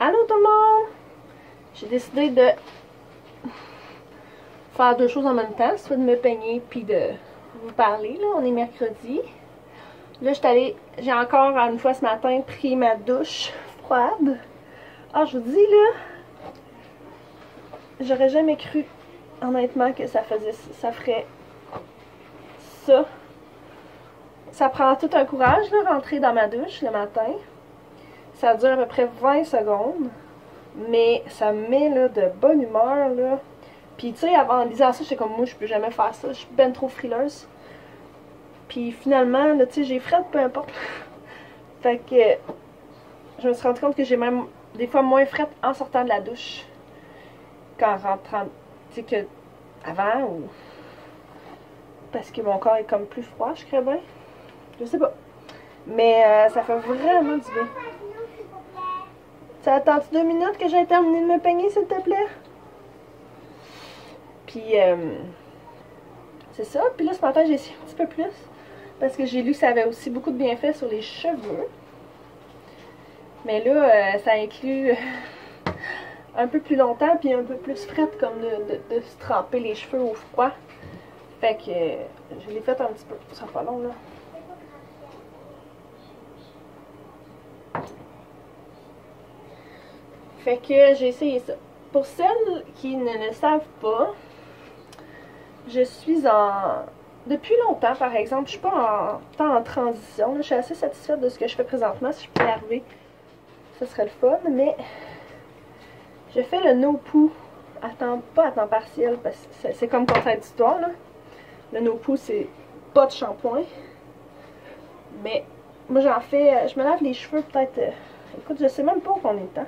Allô tout le monde! J'ai décidé de faire deux choses en même temps, soit de me peigner puis de vous parler. Là, on est mercredi. Là, j'ai encore une fois ce matin pris ma douche froide. Ah, je vous dis là, j'aurais jamais cru honnêtement que ça ferait ça. Ça prend tout un courage de rentrer dans ma douche le matin. Ça dure à peu près 20 secondes. Mais ça me met là, de bonne humeur. Là. Puis tu sais, avant en lisant ça, j'étais comme moi, je peux jamais faire ça. Je suis ben trop frileuse. Puis finalement, là, tu sais, j'ai frette, peu importe. Fait que je me suis rendu compte que j'ai même des fois moins frette en sortant de la douche qu'en rentrant. Tu sais, que avant ou. Parce que mon corps est comme plus froid, je crée bien. Je sais pas. Mais ça fait vraiment du bien. Ça attend 2 minutes que j'ai terminé de me peigner, s'il te plaît? Puis, c'est ça. Puis là, ce matin, j'ai essayé un petit peu plus. Parce que j'ai lu que ça avait aussi beaucoup de bienfaits sur les cheveux. Mais là, ça inclut un peu plus longtemps, puis un peu plus frette, comme de se tremper les cheveux au froid. Fait que je l'ai fait un petit peu. Ça sera pas long, là. Fait que j'ai essayé ça. Pour celles qui ne le savent pas, je suis depuis longtemps, par exemple, je suis pas en transition. Là, je suis assez satisfaite de ce que je fais présentement. Si je peux y arriver, ce serait le fun. Mais je fais le no-poo pas à temps partiel, parce que c'est comme contradictoire. Là. Le no-poo, c'est pas de shampoing. Mais moi, j'en fais. Je me lave les cheveux peut-être. Écoute, je sais même pas combien de temps.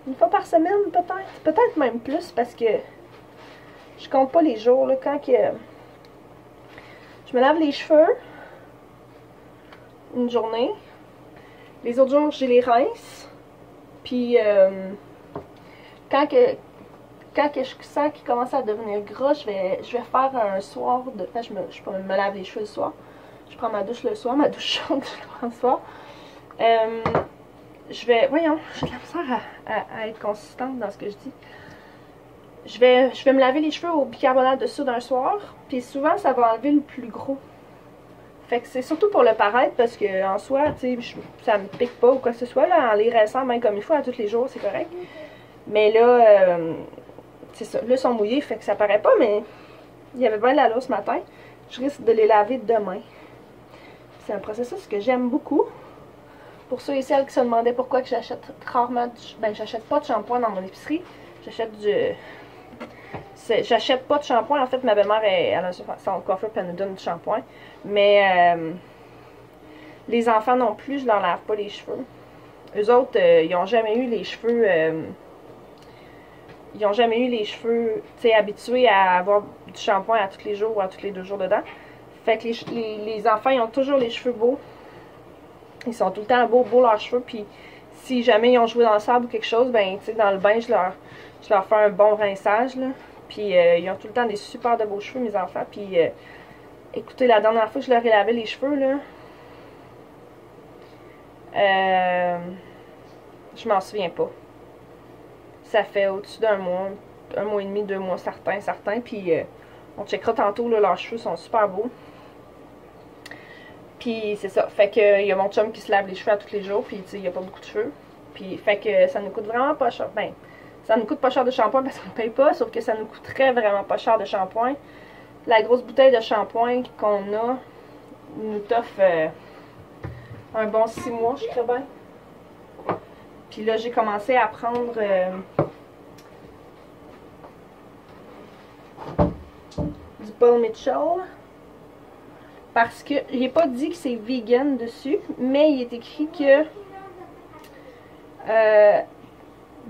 Une fois par semaine, peut-être. Peut-être même plus, parce que je compte pas les jours. Là, quand que je me lave les cheveux une journée. Les autres jours, je les rince. Puis, quand que je sens qu'ils commencent à devenir gras, je vais faire un soir de. Enfin, je me lave les cheveux le soir. Je prends ma douche le soir, ma douche chaude, je la prends le soir. Voyons, j'ai de la misère à être consistante dans ce que je dis. Je vais me laver les cheveux au bicarbonate de soude un soir, puis souvent ça va enlever le plus gros. Fait que c'est surtout pour le paraître, parce que en soi, tu sais, ça me pique pas ou quoi que ce soit, là, en les rinçant même comme il faut à tous les jours, c'est correct. Mais là, c'est ça, là, ils sont mouillés, fait que ça paraît pas, mais il y avait bien de la l'eau ce matin. Je risque de les laver demain. C'est un processus que j'aime beaucoup. Pour ceux et celles qui se demandaient pourquoi que j'achète rarement, j'achète pas de shampoing dans mon épicerie. J'achète pas de shampoing. En fait, ma belle-mère, elle a son coiffeur puis elle nous donne du shampoing. Mais les enfants non plus, je leur lave pas les cheveux. Eux autres, ils ont jamais eu les cheveux. Ils ont jamais eu les cheveux, tu sais, habitués à avoir du shampoing à tous les jours ou à tous les 2 jours dedans. Fait que les enfants, ils ont toujours les cheveux beaux. Ils sont tout le temps beaux leurs cheveux, puis si jamais ils ont joué dans le sable ou quelque chose, ben tu sais, dans le bain, je leur fais un bon rinçage, là. Puis ils ont tout le temps des super de beaux cheveux, mes enfants. Puis écoutez, la dernière fois que je leur ai lavé les cheveux, là, je m'en souviens pas. Ça fait au-dessus d'un mois et demi, 2 mois, certains. Puis on checkera tantôt, là, leurs cheveux sont super beaux. Puis c'est ça, fait que il y a mon chum qui se lave les cheveux à tous les jours, puis tu sais, il y a pas beaucoup de cheveux. Puis fait que ça nous coûte vraiment pas cher. Ben, ça nous coûte pas cher de shampoing parce qu'on ne paye pas, sauf que ça nous coûterait vraiment pas cher de shampoing. La grosse bouteille de shampoing qu'on a nous t'offre un bon 6 mois, je crois bien. Puis là, j'ai commencé à prendre du Paul Mitchell. Parce que il n'est pas dit que c'est vegan dessus, mais il est écrit que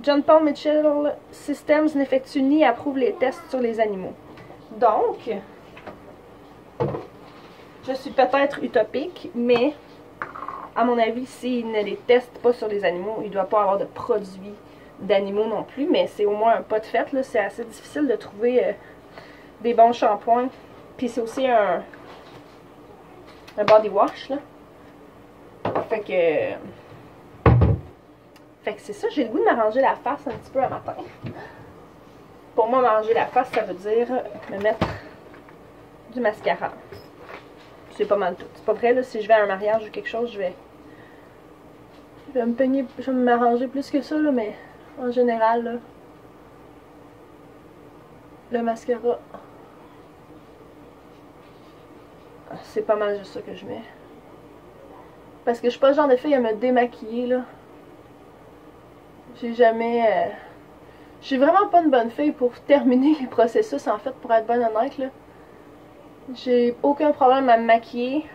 John Paul Mitchell Systems n'effectue ni approuve les tests sur les animaux. Donc, je suis peut-être utopique, mais à mon avis, s'il ne les teste pas sur les animaux, il ne doit pas avoir de produits d'animaux non plus, mais c'est au moins un pas de fait. C'est assez difficile de trouver des bons shampoings. Puis c'est aussi un body wash, là. Fait que Fait que c'est ça, j'ai le goût de m'arranger la face un petit peu à matin. Pour moi, m'arranger la face, ça veut dire me mettre du mascara. C'est pas mal tout. C'est pas vrai, là, si je vais à un mariage ou quelque chose, je vais me peigner, je vais m'arranger plus que ça, là, mais en général, là, le mascara, c'est pas mal juste ça que je mets. Parce que je suis pas le genre de fille à me démaquiller, là. J'ai jamais... Je suis vraiment pas une bonne fille pour terminer les processus, en fait, pour être bonne honnête, là. J'ai aucun problème à me maquiller,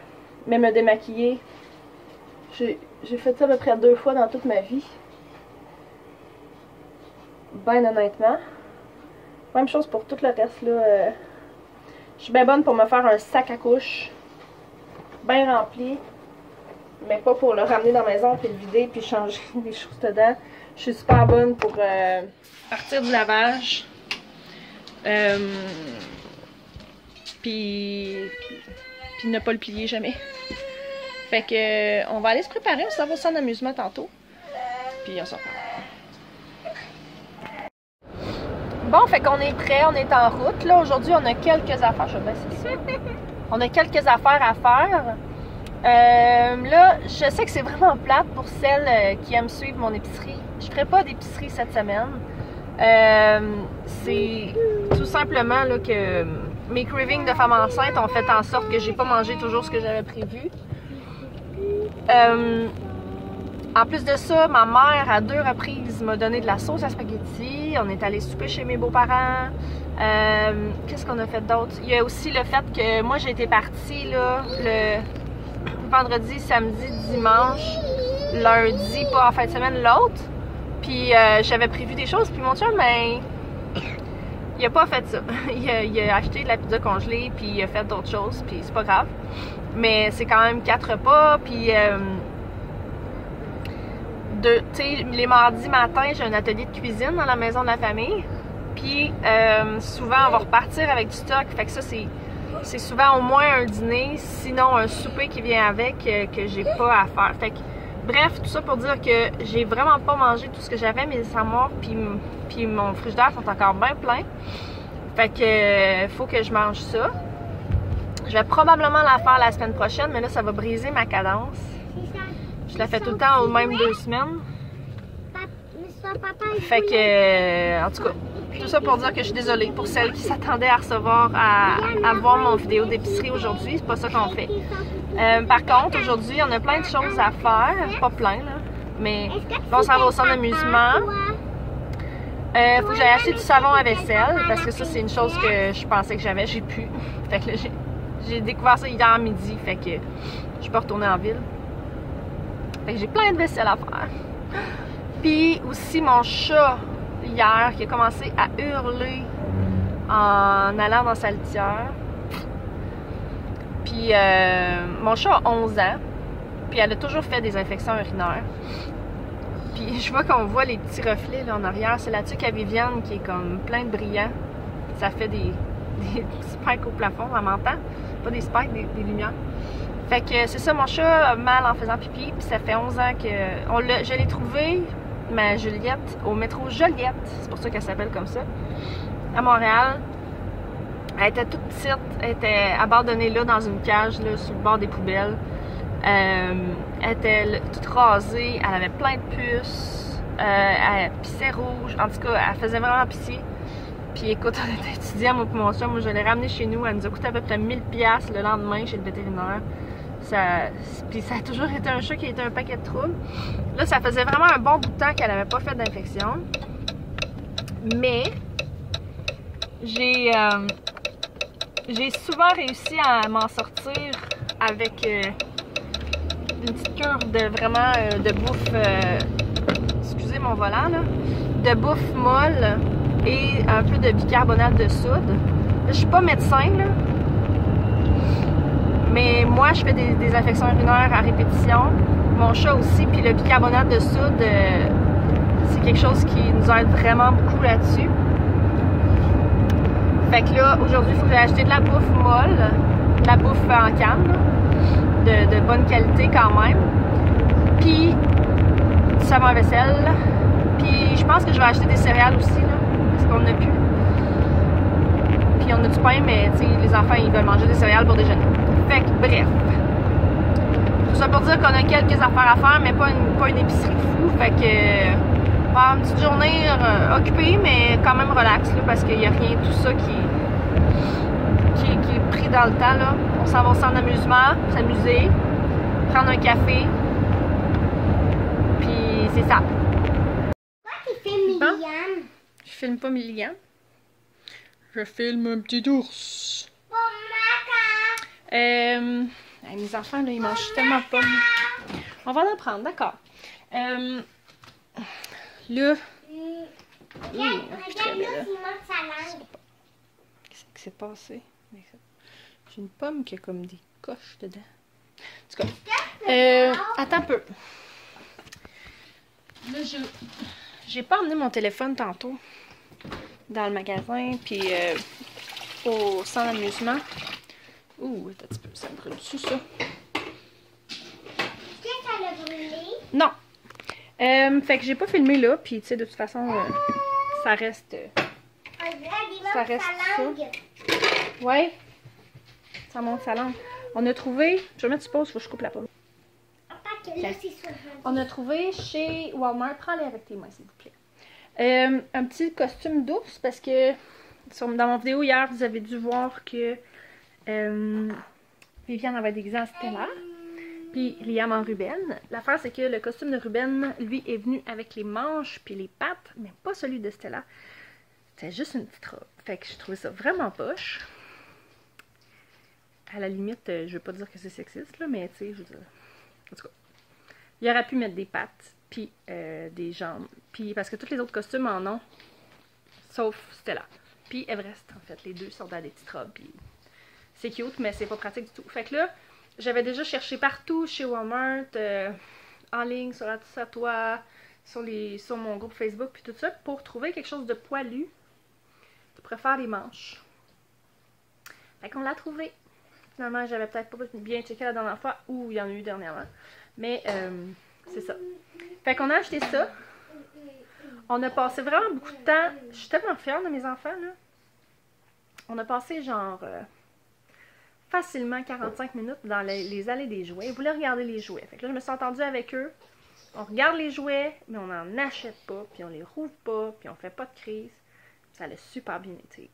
mais me démaquiller, j'ai fait ça à peu près 2 fois dans toute ma vie. Ben honnêtement. Même chose pour tout le reste, là. Je suis bien bonne pour me faire un sac à couches, bien rempli, mais pas pour le ramener dans la maison, puis le vider, puis changer des choses dedans. Je suis super bonne pour partir du lavage. Puis ne pas le plier jamais. Fait que on va aller se préparer, on s'en va en amusement tantôt. Puis on s'en reparle. Bon, fait qu'on est prêt, on est en route. Là, aujourd'hui, on a quelques affaires. Je vais baisser ça. On a quelques affaires à faire. Là, je sais que c'est vraiment plate pour celles qui aiment suivre mon épicerie. Je ferai pas d'épicerie cette semaine. C'est tout simplement là, que mes cravings de femme enceinte ont fait en sorte que j'ai pas mangé toujours ce que j'avais prévu. En plus de ça, ma mère à 2 reprises m'a donné de la sauce à spaghetti. On est allé souper chez mes beaux-parents. Qu'est-ce qu'on a fait d'autre? Il y a aussi le fait que moi j'ai été partie là, le vendredi, samedi, dimanche, lundi, pas en fin de semaine l'autre. Puis j'avais prévu des choses. Puis mon chum, ben, il a pas fait ça. Il a acheté de la pizza congelée, puis il a fait d'autres choses, puis c'est pas grave. Mais c'est quand même 4 repas, puis tu sais, les mardis matins, j'ai un atelier de cuisine dans la maison de la famille. Puis souvent, on va repartir avec du stock. Fait que ça, c'est souvent au moins un dîner, sinon un souper qui vient avec que j'ai pas à faire. Fait que, bref, tout ça pour dire que j'ai vraiment pas mangé tout ce que j'avais, mes armoires puis mon frigidaire sont encore bien pleins. Fait que faut que je mange ça. Je vais probablement la faire la semaine prochaine, mais là, ça va briser ma cadence. Je la fais tout le temps aux mêmes 2 semaines. Fait que, en tout cas, tout ça pour dire que je suis désolée pour celles qui s'attendaient à recevoir, à voir mon vidéo d'épicerie aujourd'hui. C'est pas ça qu'on fait. Par contre, aujourd'hui, on a plein de choses à faire. Pas plein, là. Mais on s'en va au centre d'amusement. Faut que j'aille acheter du savon à vaisselle. Parce que ça, c'est une chose que je pensais que j'avais. J'ai plus. Fait que là, j'ai découvert ça hier midi. Fait que je suis pas retournée en ville. Fait que j'ai plein de vaisselle à faire. Puis aussi mon chat, hier, qui a commencé à hurler en allant dans sa litière. Puis mon chat a 11 ans. Puis elle a toujours fait des infections urinaires. Puis je vois qu'on voit les petits reflets là en arrière. C'est la tuque à Viviane qui est comme plein de brillants. Ça fait des spikes au plafond, on m'entend. Pas des spikes, des lumières. Fait que c'est ça, mon chat a mal en faisant pipi. Puis ça fait 11 ans que... je l'ai trouvé, ma Juliette, au métro Joliette. C'est pour ça qu'elle s'appelle comme ça. À Montréal. Elle était toute petite. Elle était abandonnée là dans une cage là, sur le bord des poubelles. Elle était toute rasée. Elle avait plein de puces. Elle pissait rouge. En tout cas, elle faisait vraiment pisser. Puis écoute, on était étudiants, moi et mon chat. Moi, je l'ai ramenée chez nous. Elle nous a coûté à peu près 1000$ le lendemain chez le vétérinaire. Puis ça a toujours été un chat qui a été un paquet de troubles. Là, ça faisait vraiment un bon bout de temps qu'elle n'avait pas fait d'infection. Mais j'ai souvent réussi à m'en sortir avec une petite cure de vraiment de bouffe, excusez mon volant là, de bouffe molle et un peu de bicarbonate de soude. Je suis pas médecin là. Mais moi, je fais des infections urinaires à répétition. Mon chat aussi. Puis le bicarbonate de soude, c'est quelque chose qui nous aide vraiment beaucoup là-dessus. Fait que là, aujourd'hui, il faut que j'aille acheter de la bouffe molle. De la bouffe en canne. De bonne qualité quand même. Puis, savon à vaisselle. Puis je pense que je vais acheter des céréales aussi, là, parce qu'on en a plus. Puis on a du pain, mais tu sais, les enfants, ils veulent manger des céréales pour déjeuner. Fait que, bref. Tout ça pour dire qu'on a quelques affaires à faire, mais pas une épicerie de fou. Fait que, faire une petite journée occupée, mais quand même relax, là, parce qu'il n'y a rien, tout ça qui est pris dans le temps, là. On s'en va au centre d'amusement, s'amuser, prendre un café. Puis c'est ça. Bon, je filme pas Millian. Je filme un petit ours. Mes enfants, là, ils mangent tellement pas. On va en prendre, d'accord. Là. Qu'est-ce qui s'est passé? J'ai une pomme qui a comme des coches dedans. En tout cas, attends un peu. Là, j'ai pas emmené mon téléphone tantôt dans le magasin, puis au centre d'amusement. Ouh, attends un petit peu, ça me brûle dessus, ça. Est-ce que ça l'a brûlé? Non. Fait que j'ai pas filmé là, puis tu sais, de toute façon, ça reste. Ça reste ça. Ouais. Ça monte sa langue. On a trouvé. Je vais mettre sur pause, faut que je coupe la pomme. On a trouvé chez Walmart. Prends-les avec tes mains, s'il vous plaît. Un petit costume d'ours parce que dans mon vidéo hier, vous avez dû voir que Viviane avait déguisé en Stella. Puis Liam en Ruben. L'affaire, c'est que le costume de Ruben, lui, est venu avec les manches puis les pattes, mais pas celui de Stella. C'était juste une petite robe. Fait que je trouvais ça vraiment poche. À la limite, je veux pas dire que c'est sexiste, là, mais tu sais, je veux dire. En tout cas, il aurait pu mettre des pattes, puis des jambes. Puis parce que tous les autres costumes en ont, sauf Stella. Puis Everest, en fait. Les deux sont dans des petites robes, puis c'est cute, mais c'est pas pratique du tout. Fait que là, j'avais déjà cherché partout chez Walmart, en ligne, sur la toit, sur mon groupe Facebook, puis tout ça, pour trouver quelque chose de poilu qui pourrait faire les manches. Fait qu'on l'a trouvé. Finalement, j'avais peut-être pas bien checké la dernière fois, ou il y en a eu dernièrement. Mais c'est ça. Fait qu'on a acheté ça. On a passé vraiment beaucoup de temps. Je suis tellement fière de mes enfants, là. On a passé genre facilement 45 minutes dans les allées des jouets. Ils voulaient regarder les jouets. Fait que là, je me suis entendue avec eux. On regarde les jouets, mais on n'en achète pas, puis on les rouvre pas, puis on fait pas de crise. Ça allait super bien été.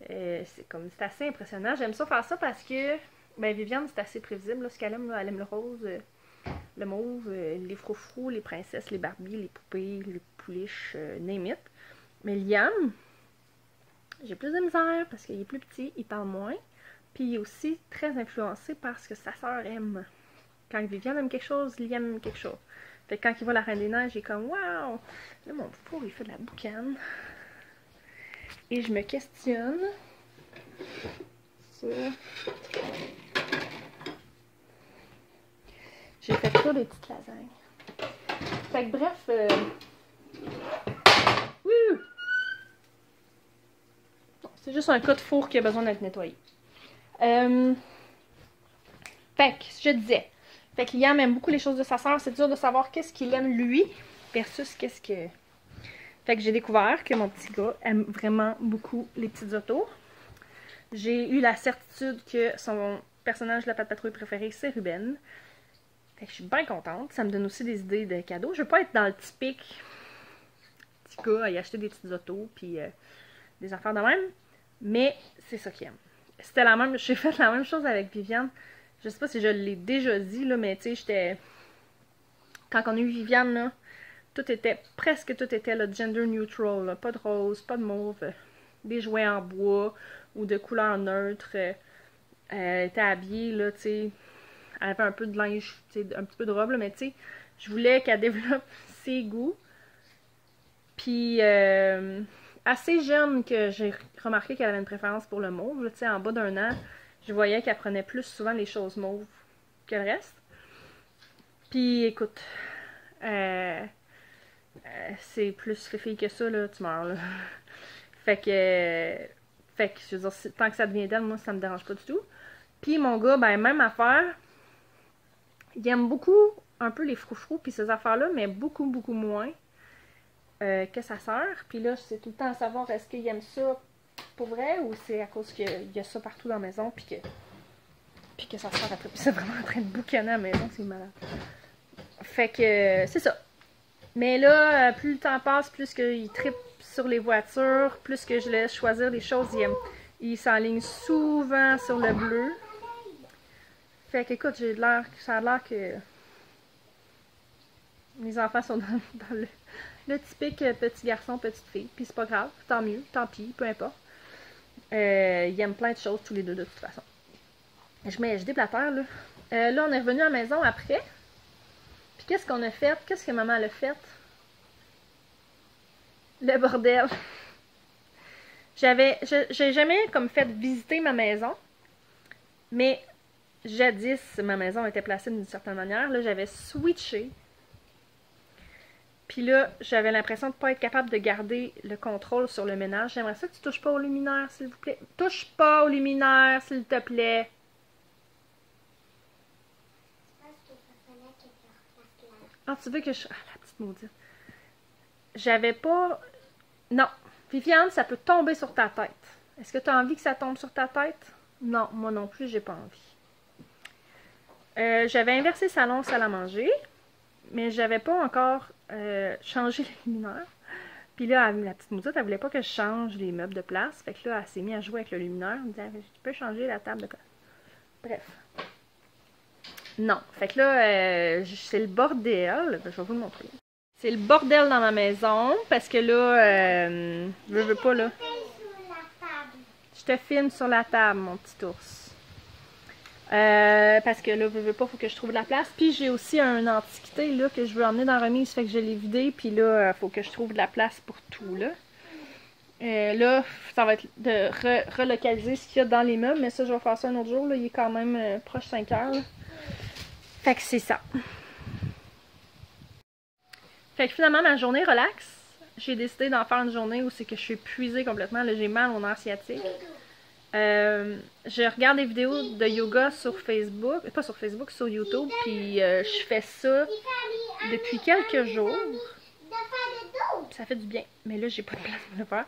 C'est assez impressionnant. J'aime ça faire ça parce que ben, Viviane, c'est assez prévisible. Là, ce qu'elle aime, là, elle aime le rose, le mauve, les froufrous, les princesses, les Barbies, les poupées, les pouliches, name it. Mais Liam, j'ai plus de misère parce qu'il est plus petit, il parle moins. Puis il est aussi très influencé par ce que sa sœur aime. Quand Viviane aime quelque chose, Liam aime quelque chose. Fait que quand il voit la Reine des Neiges, il est comme waouh! Là, mon poupou, il fait de la boucane. Et je me questionne sur. J'ai fait ça des petites lasagnes. Fait que bref. C'est juste un cas de four qui a besoin d'être nettoyé. Fait que, je disais. Fait que Liam aime beaucoup les choses de sa sœur. C'est dur de savoir qu'est-ce qu'il aime lui versus qu'est-ce que. Fait que j'ai découvert que mon petit gars aime vraiment beaucoup les petites autos. J'ai eu la certitude que son personnage de la Patte Patrouille préféré, c'est Ruben. Fait que je suis bien contente. Ça me donne aussi des idées de cadeaux. Je veux pas être dans le typique petit gars à y acheter des petites autos puis des affaires de même. Mais c'est ça qu'il aime. C'était la même. J'ai fait la même chose avec Viviane. Je sais pas si je l'ai déjà dit, là, mais tu sais, j'étais. Quand on a eu Viviane, là, presque tout était là, gender neutral, là. Pas de rose, pas de mauve, des jouets en bois ou de couleur neutre. Elle était habillée, là, tu sais, elle avait un peu de linge, tu sais, un petit peu de robe, là, mais tu sais, je voulais qu'elle développe ses goûts. Puis, assez jeune que j'ai remarqué qu'elle avait une préférence pour le mauve, tu sais, en bas d'un an, je voyais qu'elle prenait plus souvent les choses mauves que le reste. Puis, écoute, c'est plus fille que ça, là, tu meurs, là. Fait que, je veux dire, tant que ça devient d'elle, moi, ça me dérange pas du tout. Puis mon gars, ben, même affaire, il aime beaucoup un peu les froufrous puis ces affaires-là, mais beaucoup, beaucoup moins que sa sœur. Puis là, c'est tout le temps à savoir est-ce qu'il aime ça pour vrai ou c'est à cause qu'il y a ça partout dans la maison puis que sa sœur après. Puis c'est vraiment en train de boucaner à la maison, c'est malade. Fait que c'est ça. Mais là, plus le temps passe, plus qu'il trippe sur les voitures, plus que je laisse choisir les choses, il s'enligne souvent sur le bleu. Fait que écoute, ça a l'air que mes enfants sont dans le typique petit garçon, petite fille. Puis c'est pas grave, tant mieux, tant pis, peu importe. Ils aiment plein de choses tous les deux de toute façon. Je déblatère là. Là, on est revenu à la maison après. Puis qu'est-ce qu'on a fait? Qu'est-ce que maman a fait? Le bordel. J'ai jamais comme fait visiter ma maison. Mais jadis, ma maison était placée d'une certaine manière. Là, j'avais switché. Puis là, j'avais l'impression de ne pas être capable de garder le contrôle sur le ménage. J'aimerais ça que tu touches pas au luminaire, s'il vous plaît. Touche pas au luminaire, s'il te plaît. Ah, tu veux que je... Ah, la petite maudite. J'avais pas... Non. Viviane, ça peut tomber sur ta tête. Est-ce que tu as envie que ça tombe sur ta tête? Non, moi non plus, j'ai pas envie. J'avais inversé salon, salle à manger. Mais j'avais pas encore changé les luminaires. Puis là, la petite maudite, elle voulait pas que je change les meubles de place. Fait que là, elle s'est mise à jouer avec le luminaire. Elle me disait, tu peux changer la table de place. Bref. Non. Fait que là, c'est le bordel. Je vais vous le montrer. C'est le bordel dans ma maison. Parce que là, je veux pas là. Je te filme sur la table, mon petit ours. Parce que là, je veux pas, faut que je trouve de la place. Puis j'ai aussi un antiquité là que je veux emmener dans la remise, fait que je l'ai vidé. Puis là, faut que je trouve de la place pour tout là. Là, ça va être de relocaliser ce qu'il y a dans les meubles, mais ça, je vais faire ça un autre jour. Là. Il est quand même proche 5 heures. Là. Fait que c'est ça. Fait que finalement, ma journée relaxe. J'ai décidé d'en faire une journée où c'est que je suis épuisée complètement. Là, j'ai mal au nerf sciatique. Je regarde des vidéos de yoga sur Facebook, pas sur Facebook, sur YouTube, puis je fais ça depuis quelques jours. Ça fait du bien, mais là j'ai pas de place pour le faire.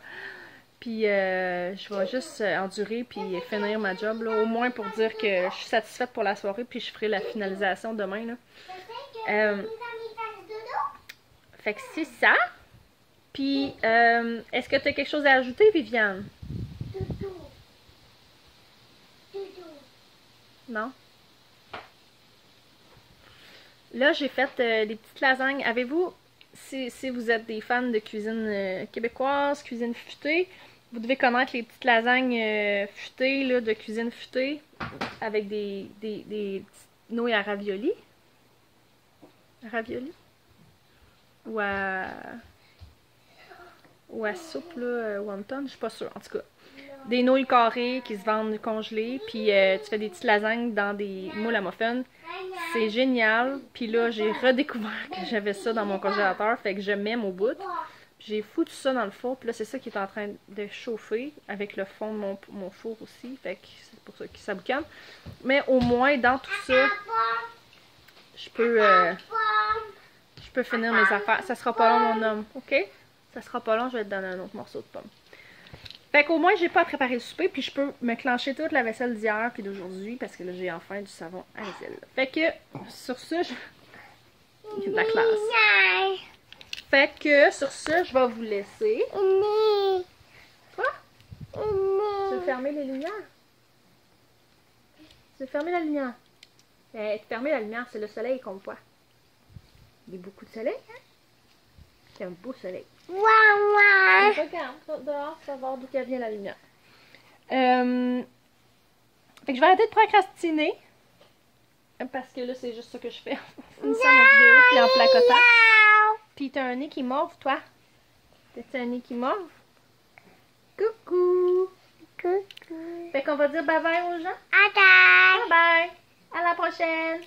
Puis je vais juste endurer puis finir ma job, là, au moins pour dire que je suis satisfaite pour la soirée, puis je ferai la finalisation demain. Là. Fait que c'est ça. Puis, est-ce que tu as quelque chose à ajouter, Viviane? Non? Là, j'ai fait des petites lasagnes. Avez-vous, si vous êtes des fans de cuisine québécoise, cuisine futée, vous devez connaître les petites lasagnes futées, là, de cuisine futée, avec des petites nouilles à ravioli. Ravioli? Ou à soupe, là, wonton, je suis pas sûre. En tout cas, des nouilles carrées qui se vendent congelées, puis tu fais des petites lasagnes dans des moules à muffins. C'est génial. Puis là, j'ai redécouvert que j'avais ça dans mon congélateur, fait que je m'aime au bout. J'ai foutu ça dans le four, puis là, c'est ça qui est en train de chauffer, avec le fond de mon four aussi, fait que c'est pour ça que ça boucane. Mais au moins, dans tout ça, je peux finir mes affaires. Ça sera pas long, mon homme, ok? Ça sera pas long, je vais te donner un autre morceau de pomme. Fait qu'au moins, j'ai pas à préparer le souper, puis je peux me clencher toute la vaisselle d'hier puis d'aujourd'hui, parce que là, j'ai enfin du savon à vaisselle. Fait que, sur ce, il y a de la classe. Fait que, sur ce, je vais vous laisser. Quoi? Tu veux fermer les lumières? Tu veux fermer la lumière? Fermer la lumière, c'est le soleil qu'on voit. Il y a beaucoup de soleil, hein? C'est un beau soleil. Regarde, dehors, tu vas voir d'où vient la lumière. Fait que je vais arrêter de procrastiner. Parce que là, c'est juste ça que je fais. Une seule vidéo, puis en placotant. Puis t'as un nez qui morve, toi? T'as un nez qui morve? Coucou! Coucou! Fait qu'on va dire bye bye aux gens. Bye bye! À la prochaine!